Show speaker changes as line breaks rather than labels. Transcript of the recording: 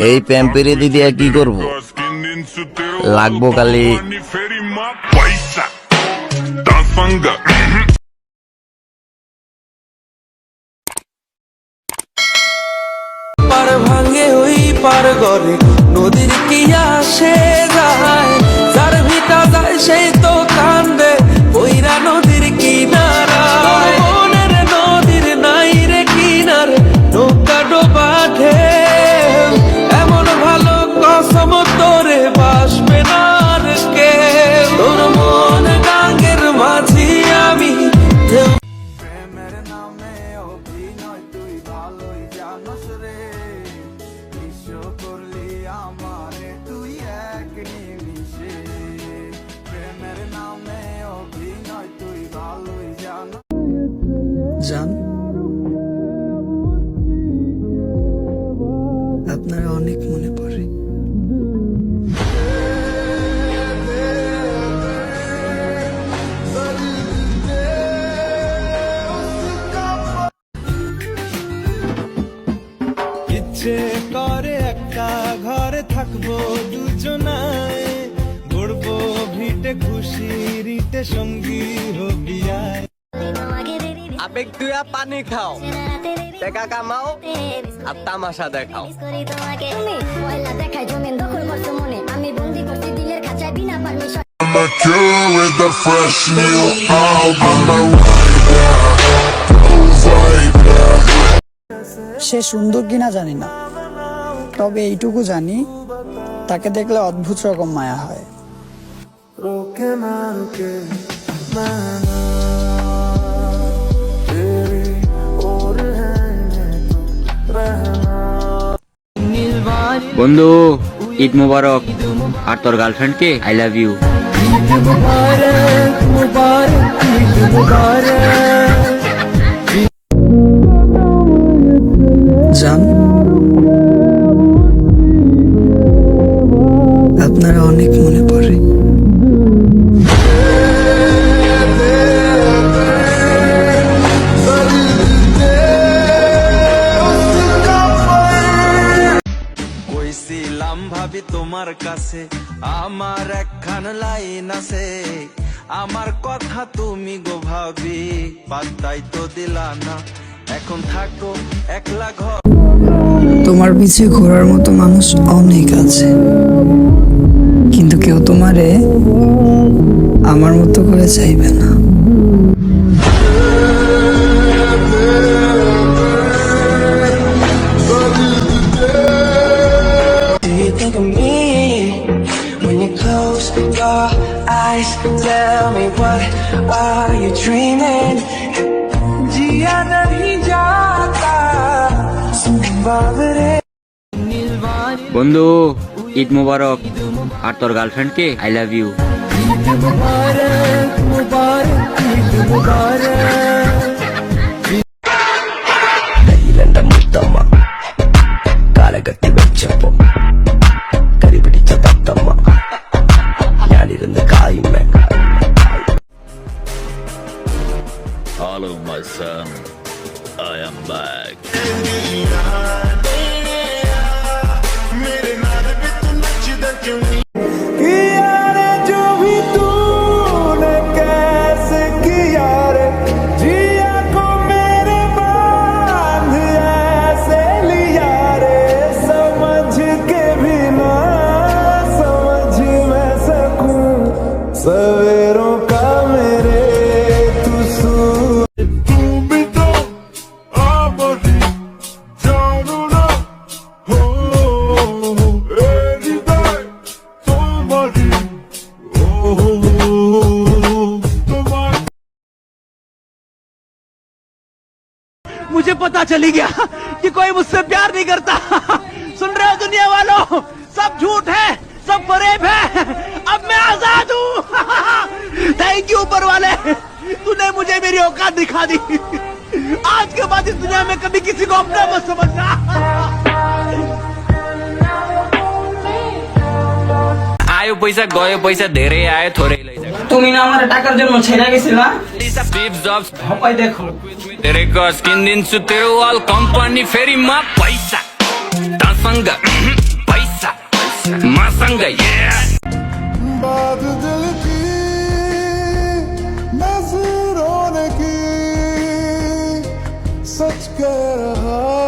এই প্যাম্পেরে দিদি কি করব, লাগবো কালি
পার ভাঙে ওই পার গরে নদীর কি আসে যায়, যার ভিটা যায় সেই তো কান্দে ওইরা নদীর কিনারায়। মনের নদীর নাই রে কিনার নৌকা ডোবা ঢেউ, এমন ভালো কসম তোরে বাসবে না আর কেউ। তোর মন গাঙ্গের মাঝি আমি ঢেউ। প্রেমের নামে অভিনয় তুই ভালোই জানোস রে, বিশ্ব করলি আমারে তুই এক নিমিষে। প্রেমের নামে অভিনয় তুই ভালোই জানো। জান, আপনারা অনেক মনে পড়ে। ইচ্ছে করে একটা ঘরে থাকবো দুজনায়, গড়বো ভিটে খুশির ইটে সঙ্গী হবি আয়। আবেগ তুইয়া পানি খাও, টাকা কামাও আর তামাশা দেখাও।
সে সুন্দর কিনা জানি না, তবে এইটুকু জানি তাকে দেখলে অদ্ভুত রকম মায়া হয়।
বন্ধু, ঈদ মুবারক, আর তোর গার্লফ্রেন্ডকে আই লাভ ইউ।
জান, আপনারা অনেক মনে পড়ে।
কইছিলাম ভাবি তোমার কাছে আমার একখান লাইন আছে, আমার কথা তুমি গো ভাবি পাত্তাই তো দিলা না, এখন থাকো একলা ঘর।
তোমার পিছে ঘোরার মতো মানুষ অনেক আছে, কিন্তু কেউ তোমারে আমার মতো করে চাইবে না।
বন্ধু, ঈদ মুবারক, আর তোর গার্লফ্রেন্ডকে আই লাভ ইউ।
കാലകത്തി വെച്ചപ്പോ കരിപിടിച്ച തത്തമ്മ ഞാനിരുന്ന് കായുമ്മ.
Hello, my son. I am back.
सवेरों का मेरे तू
मुझे पता चली गया कि कोई मुझसे प्यार नहीं करता। सुन रहे हो दुनिया वालों, सब झूठ है, सब फरेब है, अब मैं आजाद हूँ। थैंक यू ऊपर वाले, तूने मुझे मेरी औकात दिखा दी। आज के बाद इस दुनिया में कभी किसी को अपना मत समझना।
आयो पैसा गयो पैसा, धेरै आयो थोरै लैजा।
তুমি না আমার টাকার জন্য ছেড়ে গেছিলা
Steve Jobs
হপাই দেখো
तेरे को स्किन दिन से तेरे वाल कंपनी फेरी माँ पैसा तासंग पैसा मासंग yeah
बात दिल की नजरों ने की सच कह रहा